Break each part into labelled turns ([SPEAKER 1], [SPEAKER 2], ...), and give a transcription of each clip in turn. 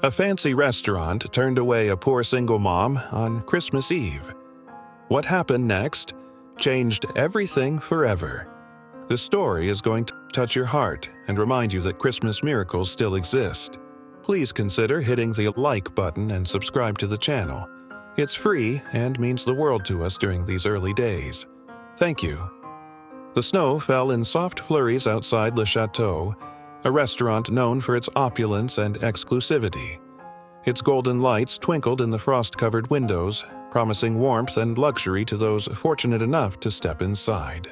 [SPEAKER 1] A fancy restaurant turned away a poor single mom on Christmas Eve. What happened next changed everything forever. This story is going to touch your heart and remind you that Christmas miracles still exist. Please consider hitting the like button and subscribe to the channel. It's free and means the world to us during these early days. Thank you. The snow fell in soft flurries outside Le Chateau, a restaurant known for its opulence and exclusivity. Its golden lights twinkled in the frost-covered windows, promising warmth and luxury to those fortunate enough to step inside.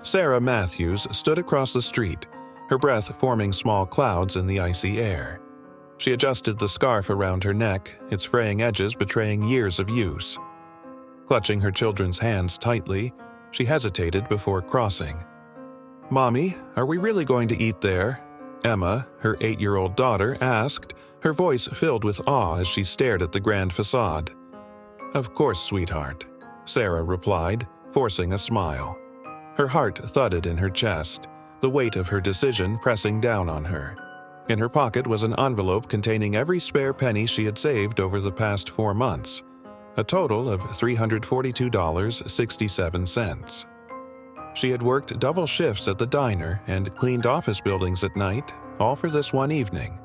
[SPEAKER 1] Sarah Matthews stood across the street, her breath forming small clouds in the icy air. She adjusted the scarf around her neck, its fraying edges betraying years of use. Clutching her children's hands tightly, she hesitated before crossing. "Mommy, are we really going to eat there?" Emma, her 8-year-old daughter, asked, her voice filled with awe as she stared at the grand facade. "Of course, sweetheart," Sarah replied, forcing a smile. Her heart thudded in her chest, the weight of her decision pressing down on her. In her pocket was an envelope containing every spare penny she had saved over the past 4 months, a total of $342.67. She had worked double shifts at the diner and cleaned office buildings at night, all for this one evening.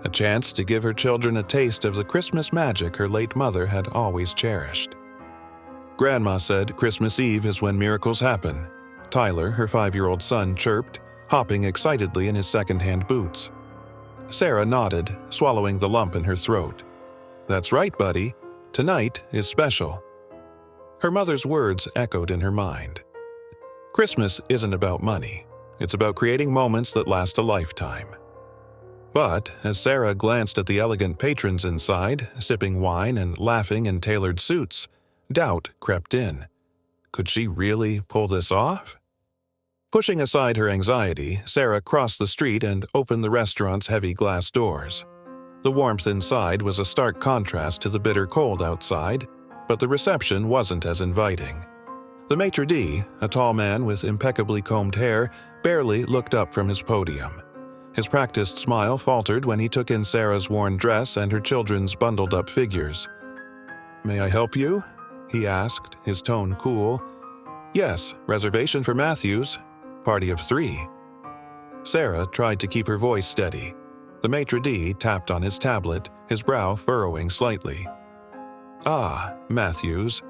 [SPEAKER 1] A chance to give her children a taste of the Christmas magic her late mother had always cherished. Grandma said Christmas Eve is when miracles happen. Tyler, her 5-year-old son, chirped, hopping excitedly in his second-hand boots. Sarah nodded, swallowing the lump in her throat. "That's right, buddy. Tonight is special." Her mother's words echoed in her mind. Christmas isn't about money. It's about creating moments that last a lifetime. But as Sarah glanced at the elegant patrons inside, sipping wine and laughing in tailored suits, doubt crept in. Could she really pull this off? Pushing aside her anxiety, Sarah crossed the street and opened the restaurant's heavy glass doors. The warmth inside was a stark contrast to the bitter cold outside, but the reception wasn't as inviting. The maitre d', a tall man with impeccably combed hair, barely looked up from his podium. His practiced smile faltered when he took in Sarah's worn dress and her children's bundled-up figures. "May I help you?" he asked, his tone cool. "Yes, reservation for Matthews. Party of 3. Sarah tried to keep her voice steady. The maitre d' tapped on his tablet, his brow furrowing slightly. "Ah, Matthews.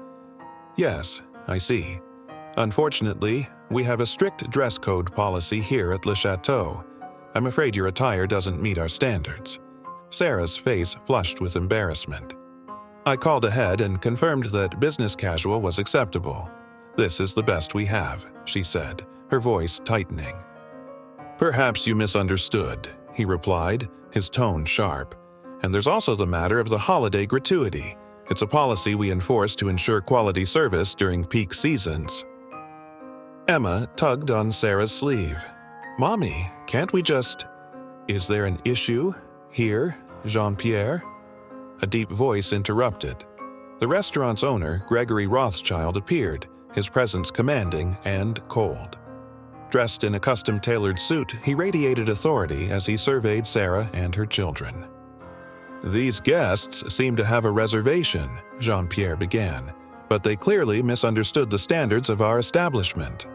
[SPEAKER 1] Yes, I see. Unfortunately, we have a strict dress code policy here at Le Chateau. I'm afraid your attire doesn't meet our standards." Sarah's face flushed with embarrassment. "I called ahead and confirmed that business casual was acceptable. This is the best we have," she said, her voice tightening. "Perhaps you misunderstood," he replied, his tone sharp. "And there's also the matter of the holiday gratuity. It's a policy we enforce to ensure quality service during peak seasons." Emma tugged on Sarah's sleeve. "Mommy, can't we just—" "Is there an issue here, Jean-Pierre?" A deep voice interrupted. The restaurant's owner, Gregory Rothschild, appeared, his presence commanding and cold. Dressed in a custom-tailored suit, he radiated authority as he surveyed Sarah and her children. "These guests seem to have a reservation," Jean-Pierre began, "but they clearly misunderstood the standards of our establishment."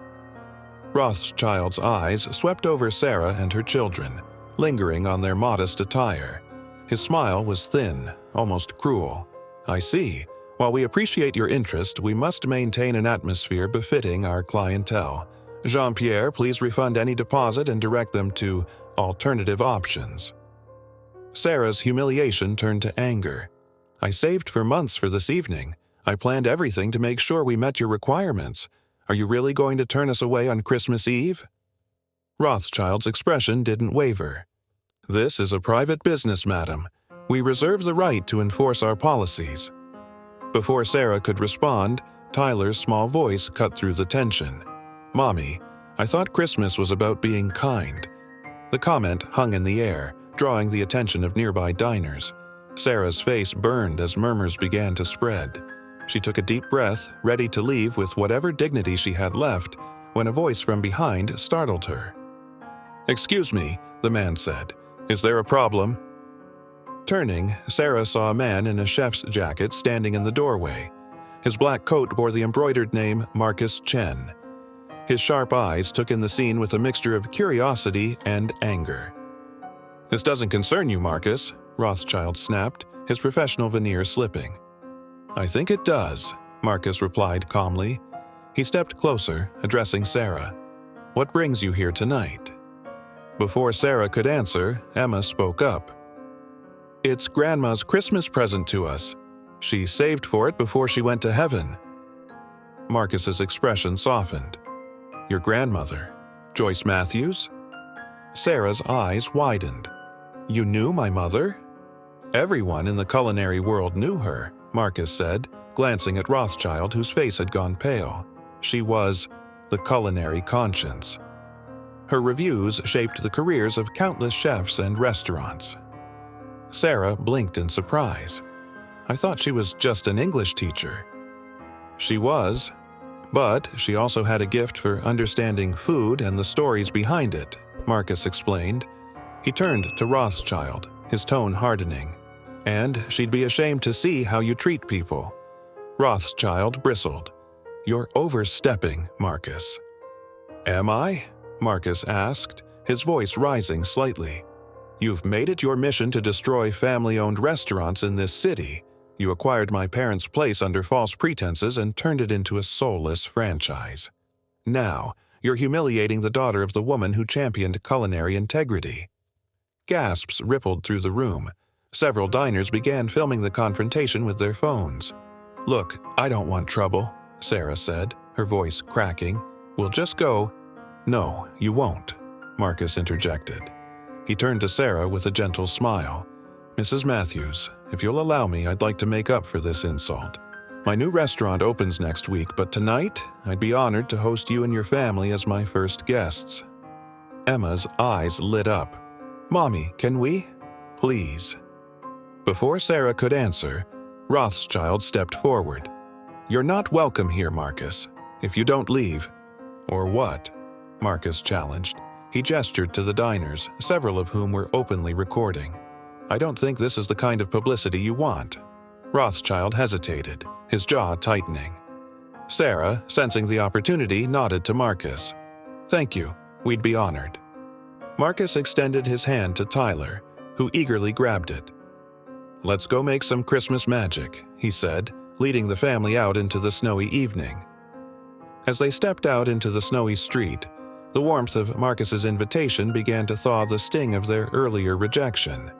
[SPEAKER 1] Rothschild's eyes swept over Sarah and her children, lingering on their modest attire. His smile was thin, almost cruel. "I see. While we appreciate your interest, we must maintain an atmosphere befitting our clientele. Jean-Pierre, please refund any deposit and direct them to alternative options." Sarah's humiliation turned to anger. "I saved for months for this evening. I planned everything to make sure we met your requirements. Are you really going to turn us away on Christmas Eve?" Rothschild's expression didn't waver. "This is a private business, madam. We reserve the right to enforce our policies." Before Sarah could respond, Tyler's small voice cut through the tension. "Mommy, I thought Christmas was about being kind." The comment hung in the air, drawing the attention of nearby diners. Sarah's face burned as murmurs began to spread. She took a deep breath, ready to leave with whatever dignity she had left, when a voice from behind startled her. "Excuse me," the man said. "Is there a problem?" Turning, Sarah saw a man in a chef's jacket standing in the doorway. His black coat bore the embroidered name Marcus Chen. His sharp eyes took in the scene with a mixture of curiosity and anger. "This doesn't concern you, Marcus," Rothschild snapped, his professional veneer slipping. "I think it does," Marcus replied calmly. He stepped closer, addressing Sarah. "What brings you here tonight?" Before Sarah could answer, Emma spoke up. "It's Grandma's Christmas present to us. She saved for it before she went to heaven." Marcus's expression softened. "Your grandmother, Joyce Matthews?" Sarah's eyes widened. "You knew my mother?" "Everyone in the culinary world knew her," Marcus said, glancing at Rothschild, whose face had gone pale. She was the culinary conscience. Her reviews shaped the careers of countless chefs and restaurants. Sarah blinked in surprise. "I thought she was just an English teacher." She was, but she also had a gift for understanding food and the stories behind it, Marcus explained. He turned to Rothschild, his tone hardening. "And she'd be ashamed to see how you treat people." Rothschild bristled. "You're overstepping, Marcus." "Am I?" Marcus asked, his voice rising slightly. "You've made it your mission to destroy family-owned restaurants in this city. You acquired my parents' place under false pretenses and turned it into a soulless franchise. Now, you're humiliating the daughter of the woman who championed culinary integrity." Gasps rippled through the room. Several diners began filming the confrontation with their phones. "Look, I don't want trouble," Sarah said, her voice cracking. "We'll just go." "No, you won't," Marcus interjected. He turned to Sarah with a gentle smile. "Mrs. Matthews, if you'll allow me, I'd like to make up for this insult. My new restaurant opens next week, but tonight, I'd be honored to host you and your family as my first guests." Emma's eyes lit up. "Mommy, can we? Please." Before Sarah could answer, Rothschild stepped forward. "You're not welcome here, Marcus. If you don't leave—" "Or what?" Marcus challenged. He gestured to the diners, several of whom were openly recording. "I don't think this is the kind of publicity you want." Rothschild hesitated, his jaw tightening. Sarah, sensing the opportunity, nodded to Marcus. "Thank you. We'd be honored." Marcus extended his hand to Tyler, who eagerly grabbed it. "Let's go make some Christmas magic," he said, leading the family out into the snowy evening. As they stepped out into the snowy street, the warmth of Marcus's invitation began to thaw the sting of their earlier rejection.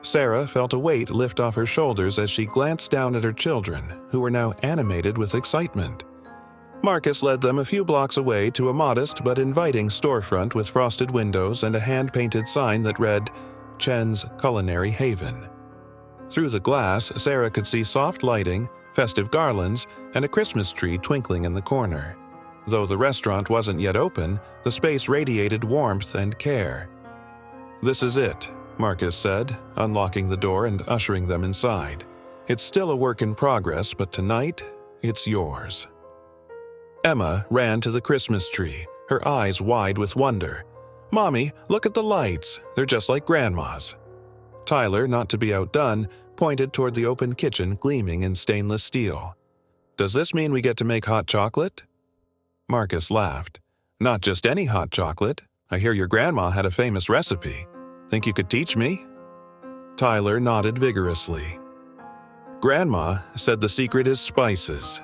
[SPEAKER 1] Sarah felt a weight lift off her shoulders as she glanced down at her children, who were now animated with excitement. Marcus led them a few blocks away to a modest but inviting storefront with frosted windows and a hand-painted sign that read, "Chen's Culinary Haven." Through the glass, Sarah could see soft lighting, festive garlands, and a Christmas tree twinkling in the corner. Though the restaurant wasn't yet open, the space radiated warmth and care. "This is it," Marcus said, unlocking the door and ushering them inside. "It's still a work in progress, but tonight, it's yours." Emma ran to the Christmas tree, her eyes wide with wonder. "Mommy, look at the lights. They're just like Grandma's." Tyler, not to be outdone, pointed toward the open kitchen gleaming in stainless steel. "Does this mean we get to make hot chocolate?" Marcus laughed. "Not just any hot chocolate. I hear your grandma had a famous recipe. Think you could teach me?" Tyler nodded vigorously. "Grandma said the secret is spices."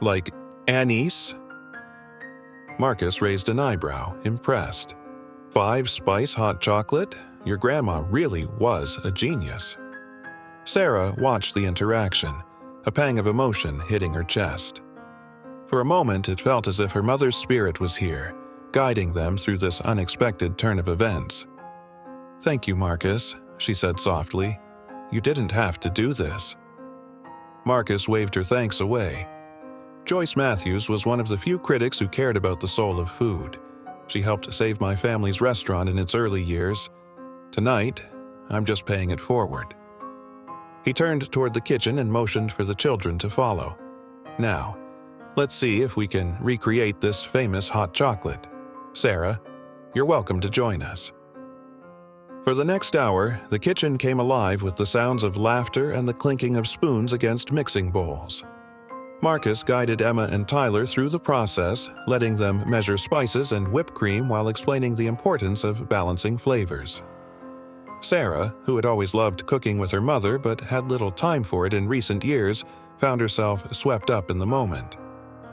[SPEAKER 1] "Like anise?" Marcus raised an eyebrow, impressed. 5-spice hot chocolate? Your grandma really was a genius." Sarah watched the interaction, a pang of emotion hitting her chest. For a moment, it felt as if her mother's spirit was here, guiding them through this unexpected turn of events. "Thank you, Marcus," she said softly. "You didn't have to do this." Marcus waved her thanks away. Joyce Matthews was one of the few critics who cared about the soul of food. She helped save my family's restaurant in its early years. Tonight, I'm just paying it forward. He turned toward the kitchen and motioned for the children to follow. "Now, let's see if we can recreate this famous hot chocolate. Sarah, you're welcome to join us." For the next hour, the kitchen came alive with the sounds of laughter and the clinking of spoons against mixing bowls. Marcus guided Emma and Tyler through the process, letting them measure spices and whipped cream while explaining the importance of balancing flavors. Sarah, who had always loved cooking with her mother but had little time for it in recent years, found herself swept up in the moment.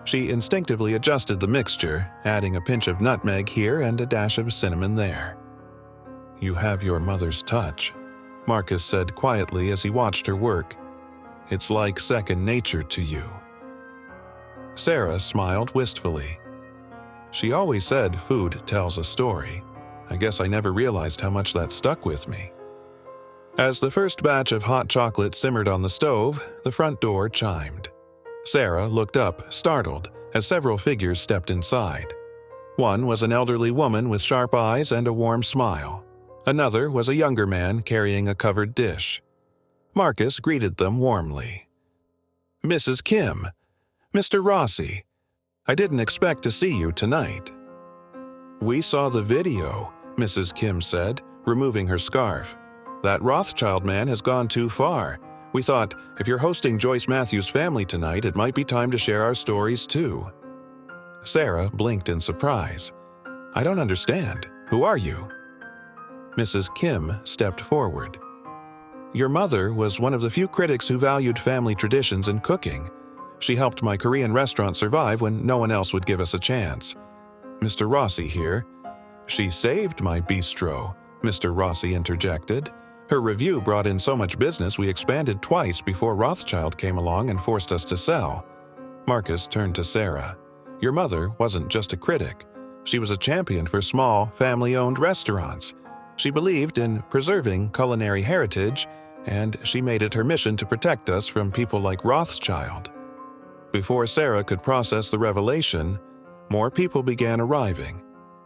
[SPEAKER 1] She instinctively adjusted the mixture, adding a pinch of nutmeg here and a dash of cinnamon there. "You have your mother's touch," Marcus said quietly as he watched her work. "It's like second nature to you." Sarah smiled wistfully. "She always said food tells a story. I guess I never realized how much that stuck with me." As the first batch of hot chocolate simmered on the stove, the front door chimed. Sarah looked up, startled, as several figures stepped inside. One was an elderly woman with sharp eyes and a warm smile. Another was a younger man carrying a covered dish. Marcus greeted them warmly. "Mrs. Kim, Mr. Rossi, I didn't expect to see you tonight." "We saw the video," Mrs. Kim said, removing her scarf. "That Rothschild man has gone too far. We thought, if you're hosting Joyce Matthews' family tonight, it might be time to share our stories too." Sarah blinked in surprise. "I don't understand. Who are you?" Mrs. Kim stepped forward. "Your mother was one of the few critics who valued family traditions in cooking. She helped my Korean restaurant survive when no one else would give us a chance. Mr. Rossi here." "She saved my bistro," Mr. Rossi interjected. "Her review brought in so much business we expanded twice before Rothschild came along and forced us to sell." Marcus turned to Sarah. "Your mother wasn't just a critic. She was a champion for small, family-owned restaurants. She believed in preserving culinary heritage, and she made it her mission to protect us from people like Rothschild." Before Sarah could process the revelation, more people began arriving,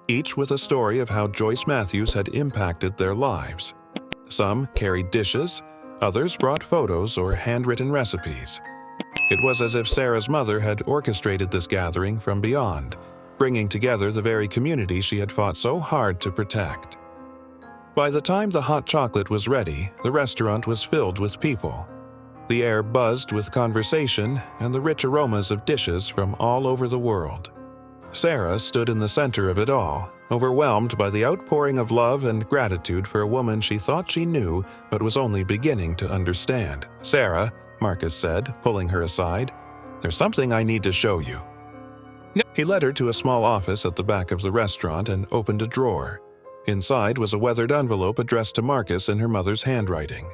[SPEAKER 1] each with a story of how Joyce Matthews had impacted their lives. Some carried dishes, others brought photos or handwritten recipes. It was as if Sarah's mother had orchestrated this gathering from beyond, bringing together the very community she had fought so hard to protect. By the time the hot chocolate was ready, the restaurant was filled with people. The air buzzed with conversation and the rich aromas of dishes from all over the world. Sarah stood in the center of it all, overwhelmed by the outpouring of love and gratitude for a woman she thought she knew but was only beginning to understand. "Sarah," Marcus said, pulling her aside, "there's something I need to show you." He led her to a small office at the back of the restaurant and opened a drawer. Inside was a weathered envelope addressed to Marcus in her mother's handwriting.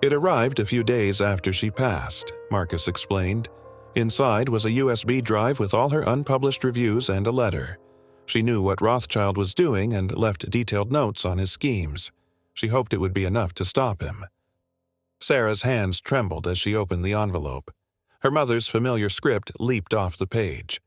[SPEAKER 1] "It arrived a few days after she passed," Marcus explained. Inside was a USB drive with all her unpublished reviews and a letter. She knew what Rothschild was doing and left detailed notes on his schemes. She hoped it would be enough to stop him. Sarah's hands trembled as she opened the envelope. Her mother's familiar script leaped off the page.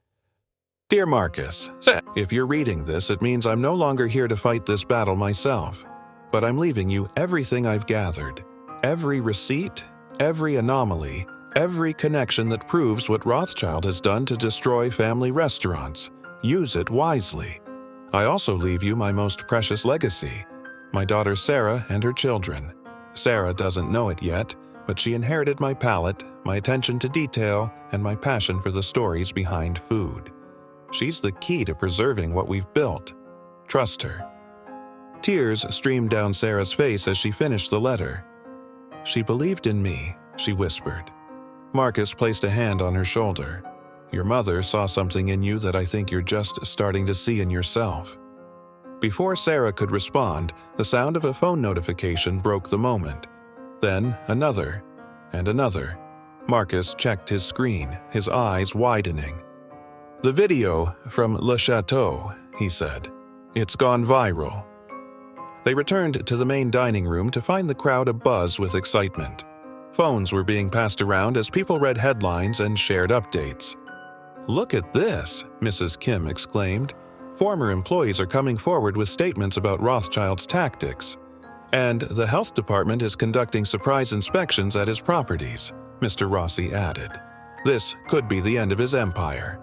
[SPEAKER 1] "Dear Marcus, if you're reading this, it means I'm no longer here to fight this battle myself. But I'm leaving you everything I've gathered. Every receipt, every anomaly, every connection that proves what Rothschild has done to destroy family restaurants. Use it wisely. I also leave you my most precious legacy, my daughter Sarah and her children. Sarah doesn't know it yet, but she inherited my palate, my attention to detail, and my passion for the stories behind food. She's the key to preserving what we've built. Trust her." Tears streamed down Sarah's face as she finished the letter. "She believed in me," she whispered. Marcus placed a hand on her shoulder. "Your mother saw something in you that I think you're just starting to see in yourself." Before Sarah could respond, the sound of a phone notification broke the moment. Then another, and another. Marcus checked his screen, his eyes widening. "The video from Le Chateau," he said. "It's gone viral." They returned to the main dining room to find the crowd abuzz with excitement. Phones were being passed around as people read headlines and shared updates. "Look at this," Mrs. Kim exclaimed. "Former employees are coming forward with statements about Rothschild's tactics. And the health department is conducting surprise inspections at his properties," Mr. Rossi added. "This could be the end of his empire."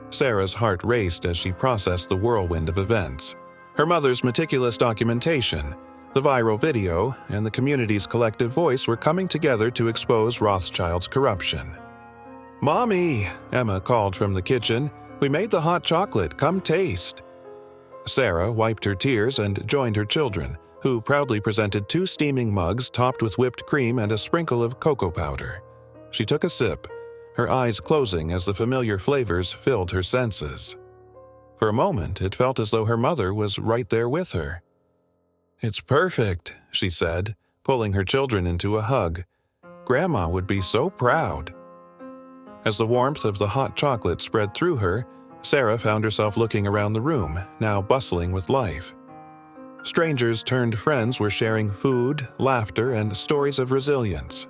[SPEAKER 1] Sarah's heart raced as she processed the whirlwind of events. Her mother's meticulous documentation, the viral video, and the community's collective voice were coming together to expose Rothschild's corruption. "Mommy," Emma called from the kitchen, "we made the hot chocolate, come taste." Sarah wiped her tears and joined her children, who proudly presented 2 steaming mugs topped with whipped cream and a sprinkle of cocoa powder. She took a sip, her eyes closing as the familiar flavors filled her senses. For a moment, it felt as though her mother was right there with her. "It's perfect," she said, pulling her children into a hug. "Grandma would be so proud." As the warmth of the hot chocolate spread through her, Sarah found herself looking around the room, now bustling with life. Strangers turned friends were sharing food, laughter, and stories of resilience.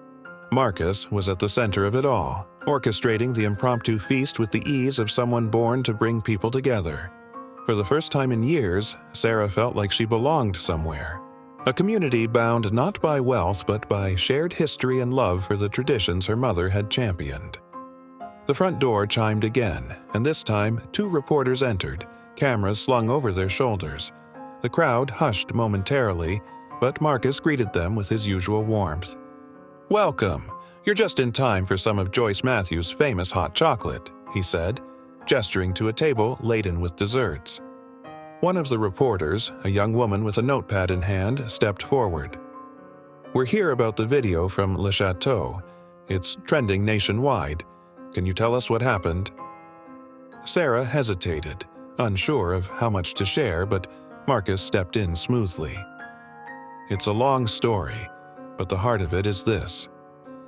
[SPEAKER 1] Marcus was at the center of it all, orchestrating the impromptu feast with the ease of someone born to bring people together. For the first time in years, Sarah felt like she belonged somewhere. A community bound not by wealth but by shared history and love for the traditions her mother had championed. The front door chimed again, and this time 2 reporters entered, cameras slung over their shoulders. The crowd hushed momentarily, but Marcus greeted them with his usual warmth. "Welcome. You're just in time for some of Joyce Matthews' famous hot chocolate," he said, gesturing to a table laden with desserts. One of the reporters, a young woman with a notepad in hand, stepped forward. "We're here about the video from Le Chateau. It's trending nationwide. Can you tell us what happened?" Sarah hesitated, unsure of how much to share, but Marcus stepped in smoothly. "It's a long story, but the heart of it is this.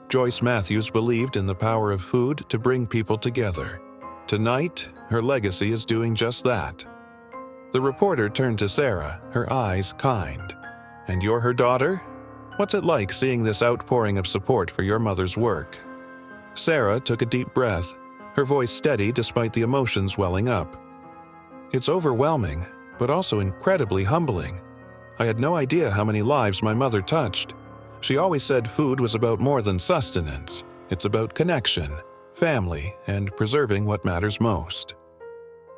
[SPEAKER 1] Joyce Matthews believed in the power of food to bring people together. Tonight, her legacy is doing just that." The reporter turned to Sarah, her eyes kind. "And you're her daughter? What's it like seeing this outpouring of support for your mother's work?" Sarah took a deep breath, her voice steady despite the emotions welling up. "It's overwhelming, but also incredibly humbling. I had no idea how many lives my mother touched. She always said food was about more than sustenance. It's about connection, family, and preserving what matters most."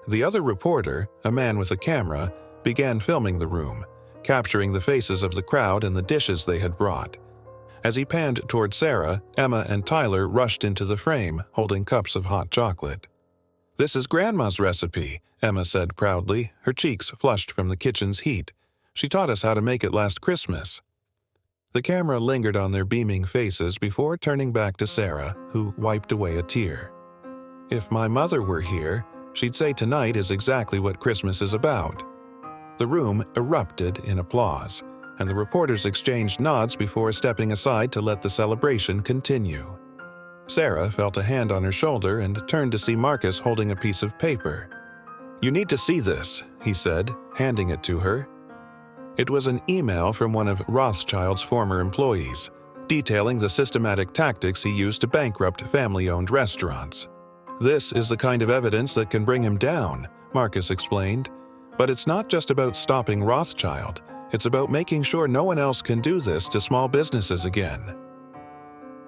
[SPEAKER 1] The other reporter, a man with a camera, began filming the room, capturing the faces of the crowd and the dishes they had brought. As he panned toward Sarah, Emma and Tyler rushed into the frame, holding cups of hot chocolate. "This is Grandma's recipe," Emma said proudly, her cheeks flushed from the kitchen's heat. "She taught us how to make it last Christmas." The camera lingered on their beaming faces before turning back to Sarah, who wiped away a tear. "If my mother were here, she'd say tonight is exactly what Christmas is about." The room erupted in applause, and the reporters exchanged nods before stepping aside to let the celebration continue. Sarah felt a hand on her shoulder and turned to see Marcus holding a piece of paper. "You need to see this," he said, handing it to her. It was an email from one of Rothschild's former employees, detailing the systematic tactics he used to bankrupt family-owned restaurants. "This is the kind of evidence that can bring him down," Marcus explained. "But it's not just about stopping Rothschild. It's about making sure no one else can do this to small businesses again."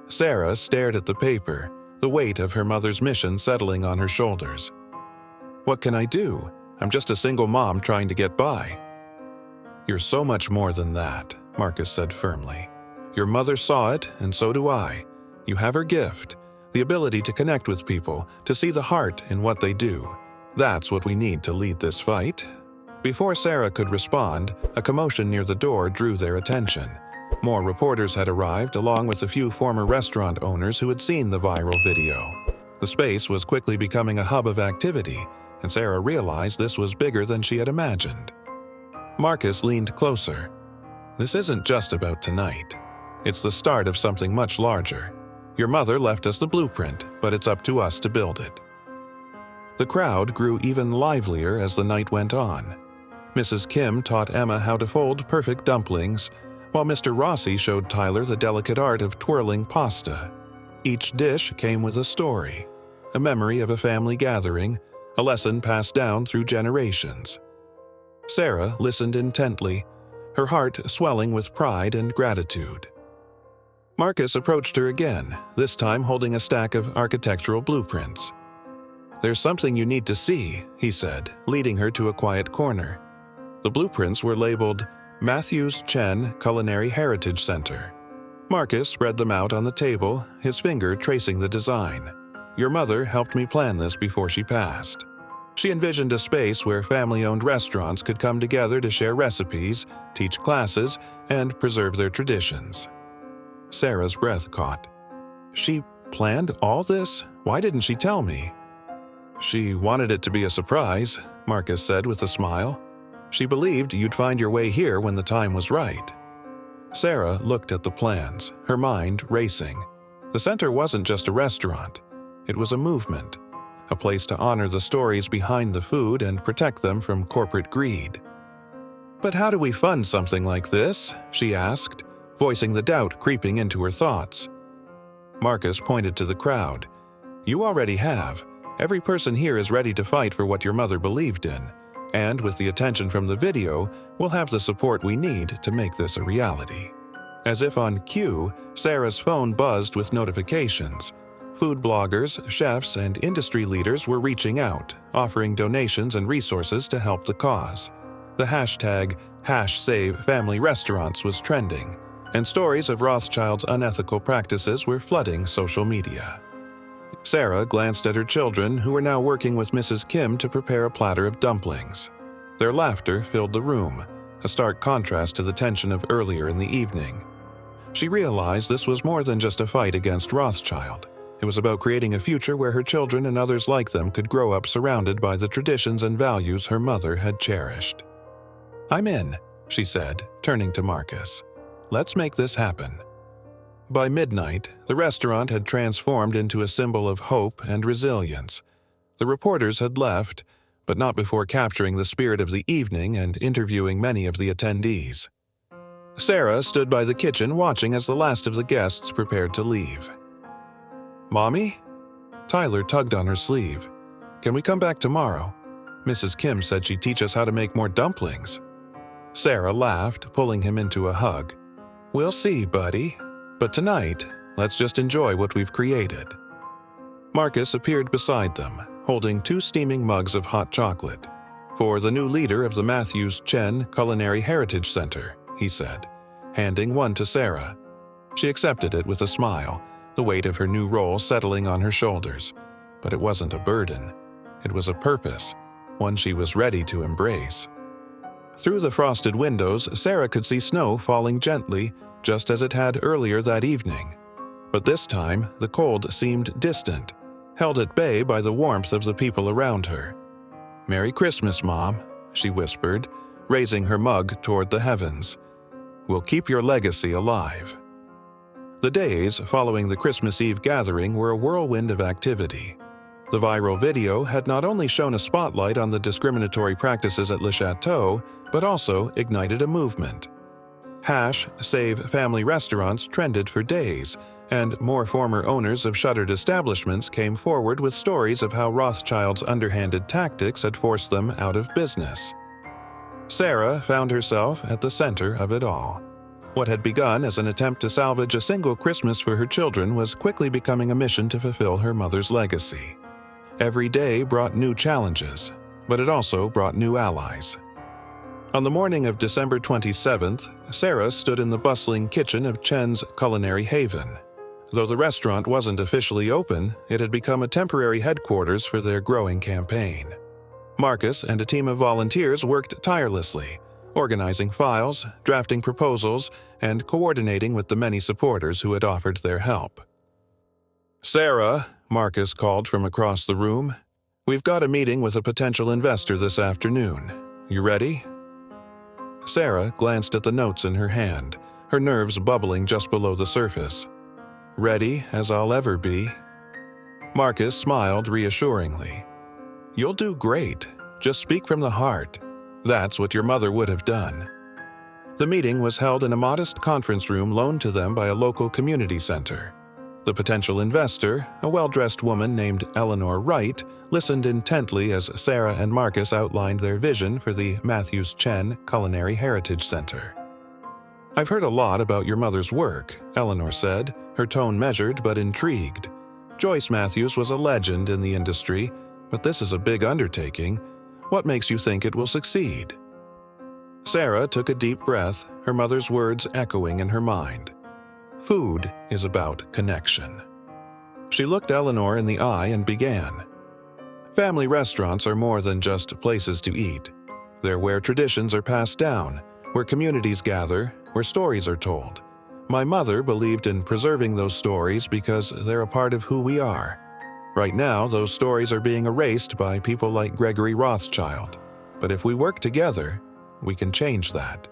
[SPEAKER 1] Sarah stared at the paper, the weight of her mother's mission settling on her shoulders. "What can I do? I'm just a single mom trying to get by." "You're so much more than that," Marcus said firmly. "Your mother saw it, and so do I. You have her gift, the ability to connect with people, to see the heart in what they do. That's what we need to lead this fight." Before Sarah could respond, a commotion near the door drew their attention. More reporters had arrived, along with a few former restaurant owners who had seen the viral video. The space was quickly becoming a hub of activity, and Sarah realized this was bigger than she had imagined. Marcus leaned closer. "This isn't just about tonight. It's the start of something much larger. Your mother left us the blueprint, but it's up to us to build it." The crowd grew even livelier as the night went on. Mrs. Kim taught Emma how to fold perfect dumplings, while Mr. Rossi showed Tyler the delicate art of twirling pasta. Each dish came with a story, a memory of a family gathering, a lesson passed down through generations. Sarah listened intently, her heart swelling with pride and gratitude. Marcus approached her again, this time holding a stack of architectural blueprints. "There's something you need to see," he said, leading her to a quiet corner. The blueprints were labeled Matthews Chen Culinary Heritage Center. Marcus spread them out on the table, his finger tracing the design. Your mother helped me plan this before she passed. She envisioned a space where family-owned restaurants could come together to share recipes, teach classes, and preserve their traditions. Sarah's breath caught. She planned all this? Why didn't she tell me? She wanted it to be a surprise, Marcus said with a smile. She believed you'd find your way here when the time was right. Sarah looked at the plans, her mind racing. The center wasn't just a restaurant. It was a movement, a place to honor the stories behind the food and protect them from corporate greed. But how do we fund something like this? She asked, voicing the doubt creeping into her thoughts. Marcus pointed to the crowd. You already have. Every person here is ready to fight for what your mother believed in. And with the attention from the video, we'll have the support we need to make this a reality. As if on cue, Sarah's phone buzzed with notifications. Food bloggers, chefs, and industry leaders were reaching out, offering donations and resources to help the cause. The hashtag #SaveFamilyRestaurants was trending, and stories of Rothschild's unethical practices were flooding social media. Sarah glanced at her children, who were now working with Mrs. Kim to prepare a platter of dumplings. Their laughter filled the room, a stark contrast to the tension of earlier in the evening. She realized this was more than just a fight against Rothschild. It was about creating a future where her children and others like them could grow up surrounded by the traditions and values her mother had cherished. I'm in, she said, turning to Marcus. Let's make this happen. By midnight, the restaurant had transformed into a symbol of hope and resilience. The reporters had left, but not before capturing the spirit of the evening and interviewing many of the attendees. Sarah stood by the kitchen watching as the last of the guests prepared to leave. Mommy? Tyler tugged on her sleeve. Can we come back tomorrow? Mrs. Kim said she'd teach us how to make more dumplings. Sarah laughed, pulling him into a hug. We'll see, buddy. But tonight, let's just enjoy what we've created. Marcus appeared beside them, holding 2 steaming mugs of hot chocolate. For the new leader of the Matthews Chen Culinary Heritage Center, he said, handing one to Sarah. She accepted it with a smile, the weight of her new role settling on her shoulders. But it wasn't a burden. It was a purpose, one she was ready to embrace. Through the frosted windows, Sarah could see snow falling gently, just as it had earlier that evening. But this time, the cold seemed distant, held at bay by the warmth of the people around her. Merry Christmas, Mom, she whispered, raising her mug toward the heavens. We'll keep your legacy alive. The days following the Christmas Eve gathering were a whirlwind of activity. The viral video had not only shown a spotlight on the discriminatory practices at Le Chateau, but also ignited a movement. #SaveFamilyRestaurants trended for days, and more former owners of shuttered establishments came forward with stories of how Rothschild's underhanded tactics had forced them out of business. Sarah found herself at the center of it all. What had begun as an attempt to salvage a single Christmas for her children was quickly becoming a mission to fulfill her mother's legacy. Every day brought new challenges, but it also brought new allies. On the morning of December 27th, Sarah stood in the bustling kitchen of Chen's Culinary Haven. Though the restaurant wasn't officially open, it had become a temporary headquarters for their growing campaign. Marcus and a team of volunteers worked tirelessly, organizing files, drafting proposals, and coordinating with the many supporters who had offered their help. Sarah, Marcus called from across the room, we've got a meeting with a potential investor this afternoon. You ready? Sarah glanced at the notes in her hand, her nerves bubbling just below the surface. Ready as I'll ever be. Marcus smiled reassuringly. You'll do great. Just speak from the heart. That's what your mother would have done. The meeting was held in a modest conference room loaned to them by a local community center. The potential investor, a well-dressed woman named Eleanor Wright, listened intently as Sarah and Marcus outlined their vision for the Matthews Chen Culinary Heritage Center. I've heard a lot about your mother's work, Eleanor said, her tone measured but intrigued. Joyce Matthews was a legend in the industry, but this is a big undertaking. What makes you think it will succeed? Sarah took a deep breath, her mother's words echoing in her mind. Food is about connection. She looked Eleanor in the eye and began. Family restaurants are more than just places to eat. They're where traditions are passed down, where communities gather, where stories are told. My mother believed in preserving those stories because they're a part of who we are. Right now, those stories are being erased by people like Gregory Rothschild. But if we work together, we can change that.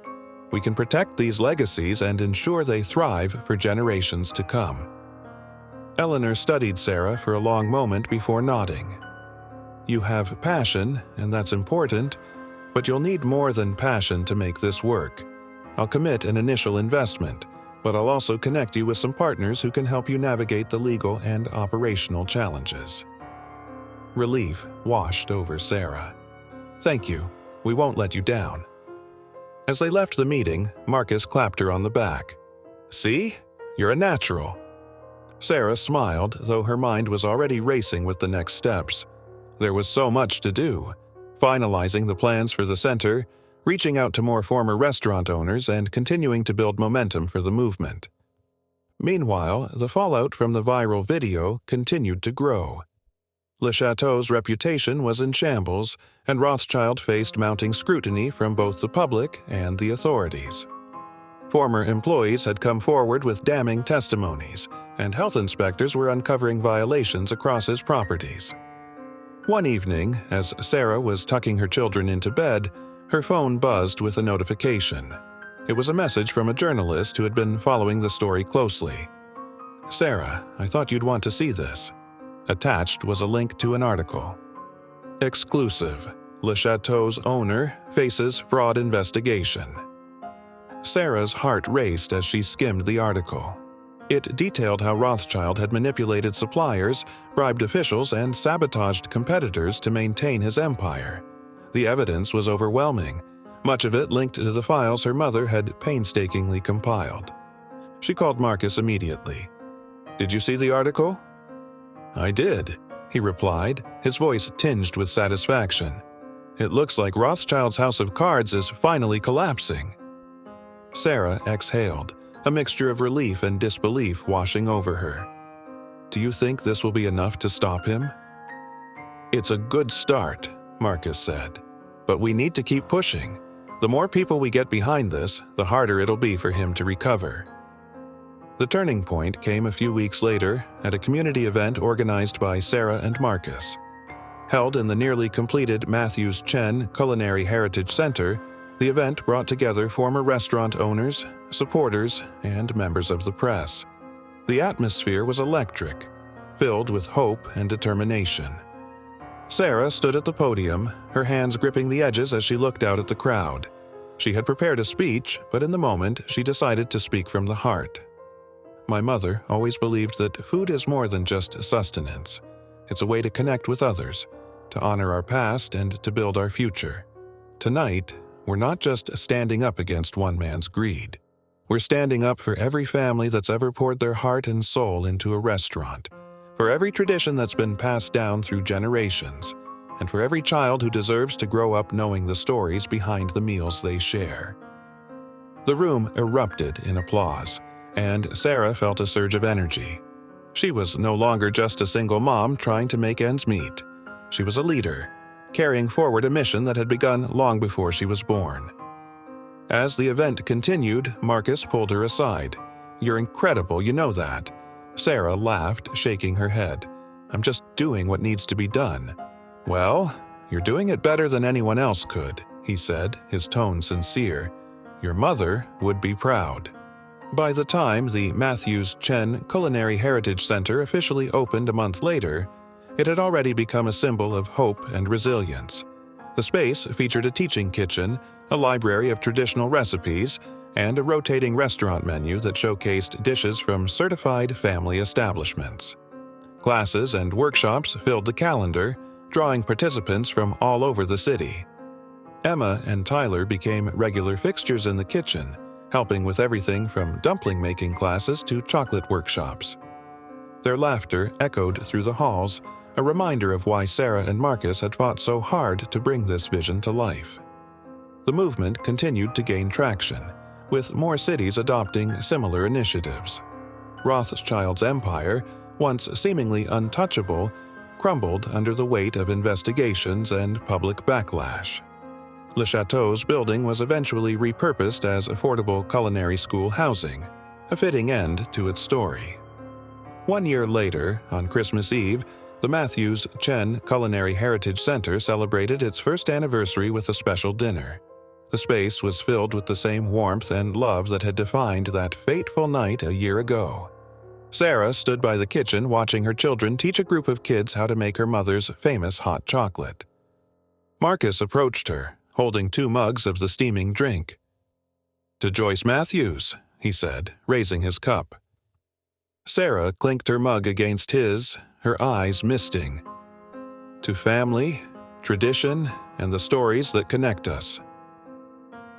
[SPEAKER 1] We can protect these legacies and ensure they thrive for generations to come. Eleanor studied Sarah for a long moment before nodding. You have passion, and that's important, but you'll need more than passion to make this work. I'll commit an initial investment, but I'll also connect you with some partners who can help you navigate the legal and operational challenges. Relief washed over Sarah. Thank you. We won't let you down. As they left the meeting, Marcus clapped her on the back. See? You're a natural. Sarah smiled, though her mind was already racing with the next steps. There was so much to do. Finalizing the plans for the center, reaching out to more former restaurant owners, and continuing to build momentum for the movement. Meanwhile, the fallout from the viral video continued to grow. Le Chateau's reputation was in shambles, and Rothschild faced mounting scrutiny from both the public and the authorities. Former employees had come forward with damning testimonies, and health inspectors were uncovering violations across his properties. One evening, as Sarah was tucking her children into bed, her phone buzzed with a notification. It was a message from a journalist who had been following the story closely. "Sarah, I thought you'd want to see this." Attached was a link to an article. Exclusive. Le Chateau's owner faces fraud investigation. Sarah's heart raced as she skimmed the article. It detailed how Rothschild had manipulated suppliers, bribed officials, and sabotaged competitors to maintain his empire. The evidence was overwhelming, much of it linked to the files her mother had painstakingly compiled. She called Marcus immediately. "Did you see the article?" "I did," he replied, his voice tinged with satisfaction. "It looks like Rothschild's house of cards is finally collapsing." Sarah exhaled, a mixture of relief and disbelief washing over her. "Do you think this will be enough to stop him?" "It's a good start," Marcus said, "but we need to keep pushing. The more people we get behind this, the harder it'll be for him to recover." The turning point came a few weeks later at a community event organized by Sarah and Marcus. Held in the nearly completed Matthews Chen Culinary Heritage Center, the event brought together former restaurant owners, supporters, and members of the press. The atmosphere was electric, filled with hope and determination. Sarah stood at the podium, her hands gripping the edges as she looked out at the crowd. She had prepared a speech, but in the moment she decided to speak from the heart. "My mother always believed that food is more than just sustenance. It's a way to connect with others, to honor our past, and to build our future. Tonight, we're not just standing up against one man's greed. We're standing up for every family that's ever poured their heart and soul into a restaurant, for every tradition that's been passed down through generations, and for every child who deserves to grow up knowing the stories behind the meals they share." The room erupted in applause, and Sarah felt a surge of energy. She was no longer just a single mom trying to make ends meet. She was a leader, carrying forward a mission that had begun long before she was born. As the event continued, Marcus pulled her aside. "You're incredible, you know that." Sarah laughed, shaking her head. "I'm just doing what needs to be done." "Well, you're doing it better than anyone else could," he said, his tone sincere. "Your mother would be proud." By the time the Matthews Chen Culinary Heritage Center officially opened a month later, it had already become a symbol of hope and resilience. The space featured a teaching kitchen, a library of traditional recipes, and a rotating restaurant menu that showcased dishes from certified family establishments. Classes and workshops filled the calendar, drawing participants from all over the city. Emma and Tyler became regular fixtures in the kitchen, helping with everything from dumpling-making classes to chocolate workshops. Their laughter echoed through the halls, a reminder of why Sarah and Marcus had fought so hard to bring this vision to life. The movement continued to gain traction, with more cities adopting similar initiatives. Rothschild's empire, once seemingly untouchable, crumbled under the weight of investigations and public backlash. Le Chateau's building was eventually repurposed as affordable culinary school housing, a fitting end to its story. 1 year later, on Christmas Eve, the Matthews Chen Culinary Heritage Center celebrated its first anniversary with a special dinner. The space was filled with the same warmth and love that had defined that fateful night a year ago. Sarah stood by the kitchen watching her children teach a group of kids how to make her mother's famous hot chocolate. Marcus approached her, holding 2 mugs of the steaming drink. "To Joyce Matthews," he said, raising his cup. Sarah clinked her mug against his, her eyes misting. "To family, tradition, and the stories that connect us."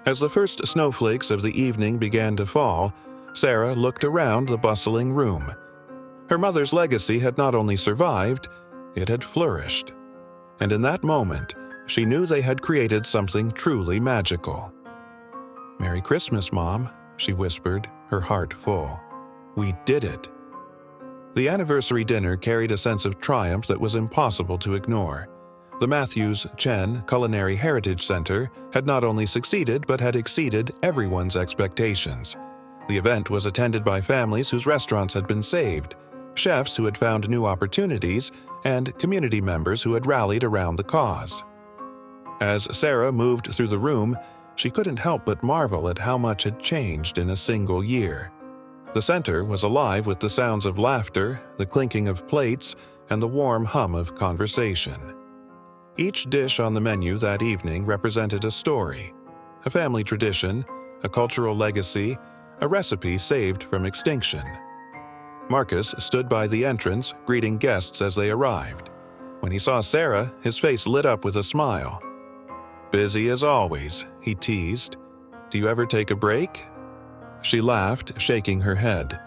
[SPEAKER 1] As the first snowflakes of the evening began to fall, Sarah looked around the bustling room. Her mother's legacy had not only survived, it had flourished. And in that moment, she knew they had created something truly magical. "Merry Christmas, Mom," she whispered, her heart full. "We did it." The anniversary dinner carried a sense of triumph that was impossible to ignore. The Matthews Chen Culinary Heritage Center had not only succeeded but had exceeded everyone's expectations. The event was attended by families whose restaurants had been saved, chefs who had found new opportunities, and community members who had rallied around the cause. As Sarah moved through the room, she couldn't help but marvel at how much had changed in a single year. The center was alive with the sounds of laughter, the clinking of plates, and the warm hum of conversation. Each dish on the menu that evening represented a story, a family tradition, a cultural legacy, a recipe saved from extinction. Marcus stood by the entrance, greeting guests as they arrived. When he saw Sarah, his face lit up with a smile. "Busy as always," he teased. "Do you ever take a break?" She laughed, shaking her head.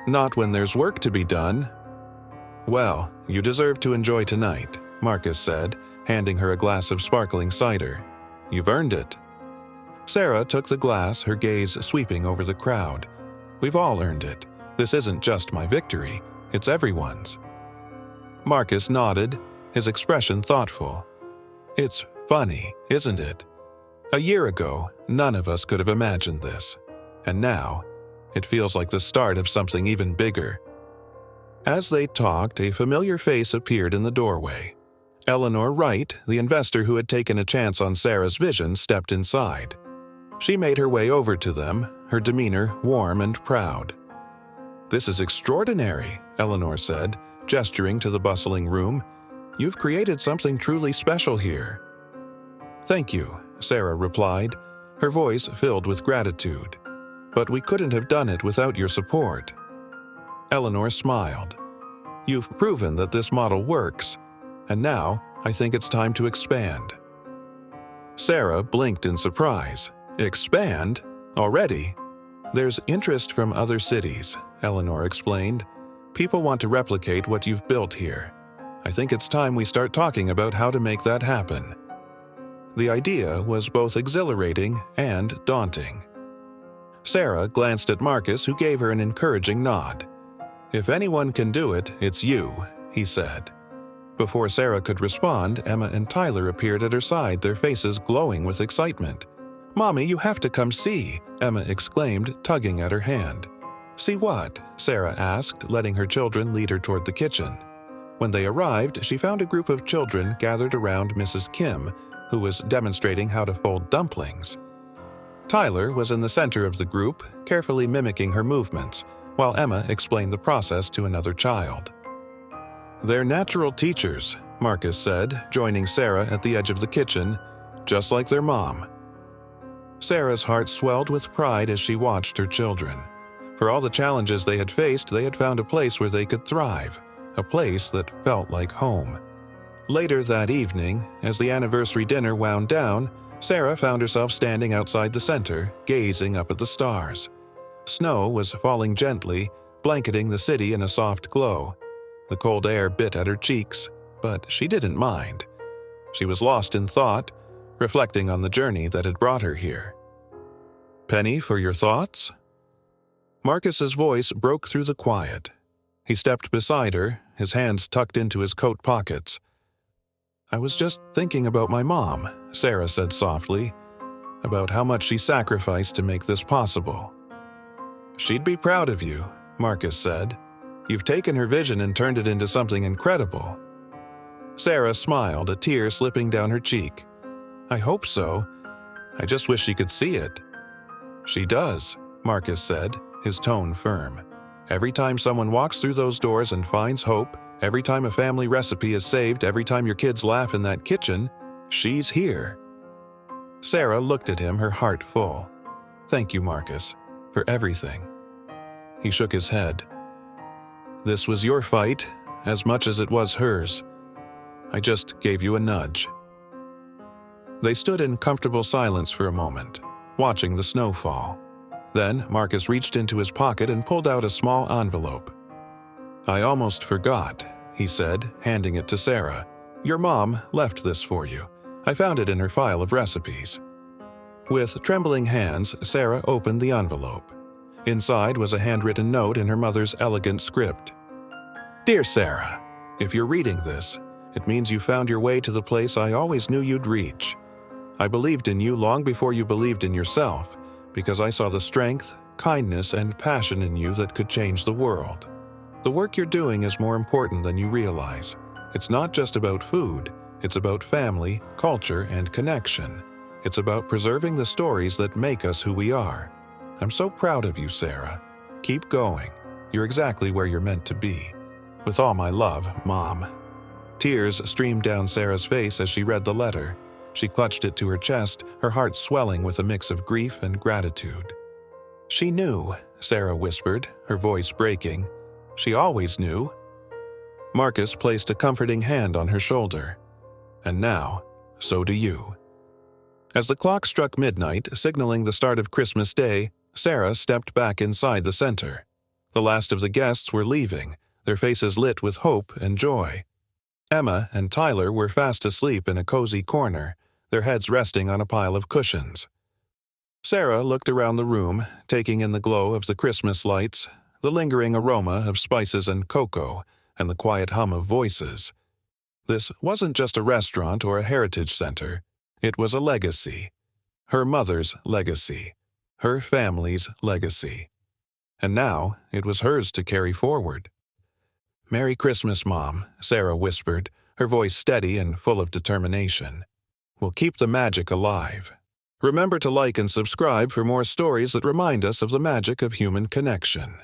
[SPEAKER 1] "Not when there's work to be done." "Well, you deserve to enjoy tonight," Marcus said, handing her a glass of sparkling cider. "You've earned it." Sarah took the glass, her gaze sweeping over the crowd. "We've all earned it. This isn't just my victory, it's everyone's." Marcus nodded, his expression thoughtful. "It's funny, isn't it? A year ago, none of us could have imagined this. And now, it feels like the start of something even bigger." As they talked, a familiar face appeared in the doorway. Eleanor Wright, the investor who had taken a chance on Sarah's vision, stepped inside. She made her way over to them, her demeanor warm and proud. "This is extraordinary," Eleanor said, gesturing to the bustling room. "You've created something truly special here." "Thank you," Sarah replied, her voice filled with gratitude. "But we couldn't have done it without your support." Eleanor smiled. "You've proven that this model works, and now I think it's time to expand." Sarah blinked in surprise. "Expand? Already?" "There's interest from other cities," Eleanor explained. "People want to replicate what you've built here. I think it's time we start talking about how to make that happen." The idea was both exhilarating and daunting. Sarah glanced at Marcus, who gave her an encouraging nod. "If anyone can do it, it's you," he said. Before Sarah could respond, Emma and Tyler appeared at her side, their faces glowing with excitement. "Mommy, you have to come see," Emma exclaimed, tugging at her hand. "See what?" Sarah asked, letting her children lead her toward the kitchen. When they arrived, she found a group of children gathered around Mrs. Kim, who was demonstrating how to fold dumplings. Tyler was in the center of the group, carefully mimicking her movements, while Emma explained the process to another child. "They're natural teachers," Marcus said, joining Sarah at the edge of the kitchen, "just like their mom." Sarah's heart swelled with pride as she watched her children. For all the challenges they had faced, they had found a place where they could thrive, a place that felt like home. Later that evening, as the anniversary dinner wound down, Sarah found herself standing outside the center, gazing up at the stars. Snow was falling gently, blanketing the city in a soft glow. The cold air bit at her cheeks, but she didn't mind. She was lost in thought, reflecting on the journey that had brought her here. "Penny, for your thoughts?" Marcus's voice broke through the quiet. He stepped beside her, his hands tucked into his coat pockets. "I was just thinking about my mom," Sarah said softly, "about how much she sacrificed to make this possible." "She'd be proud of you," Marcus said. "You've taken her vision and turned it into something incredible." Sarah smiled, a tear slipping down her cheek. "I hope so. I just wish she could see it." "She does," Marcus said, his tone firm. "Every time someone walks through those doors and finds hope, every time a family recipe is saved, every time your kids laugh in that kitchen, she's here." Sarah looked at him, her heart full. "Thank you, Marcus, for everything." He shook his head. "This was your fight, as much as it was hers. I just gave you a nudge." They stood in comfortable silence for a moment, watching the snow fall. Then Marcus reached into his pocket and pulled out a small envelope. "I almost forgot," he said, handing it to Sarah. "Your mom left this for you. I found it in her file of recipes." With trembling hands, Sarah opened the envelope. Inside was a handwritten note in her mother's elegant script. "Dear Sarah, if you're reading this, it means you found your way to the place I always knew you'd reach. I believed in you long before you believed in yourself, because I saw the strength, kindness, and passion in you that could change the world. The work you're doing is more important than you realize. It's not just about food, it's about family, culture, and connection. It's about preserving the stories that make us who we are. I'm so proud of you, Sarah. Keep going. You're exactly where you're meant to be. With all my love, Mom." Tears streamed down Sarah's face as she read the letter. She clutched it to her chest, her heart swelling with a mix of grief and gratitude. "She knew," Sarah whispered, her voice breaking. "She always knew." Marcus placed a comforting hand on her shoulder. "And now, so do you." As the clock struck midnight, signaling the start of Christmas Day, Sarah stepped back inside the center. The last of the guests were leaving, their faces lit with hope and joy. Emma and Tyler were fast asleep in a cozy corner, their heads resting on a pile of cushions. Sarah looked around the room, taking in the glow of the Christmas lights, the lingering aroma of spices and cocoa, and the quiet hum of voices. This wasn't just a restaurant or a heritage center. It was a legacy. Her mother's legacy. Her family's legacy. And now it was hers to carry forward. "Merry Christmas, Mom," Sarah whispered, her voice steady and full of determination. "We'll keep the magic alive. Remember to like and subscribe for more stories that remind us of the magic of human connection."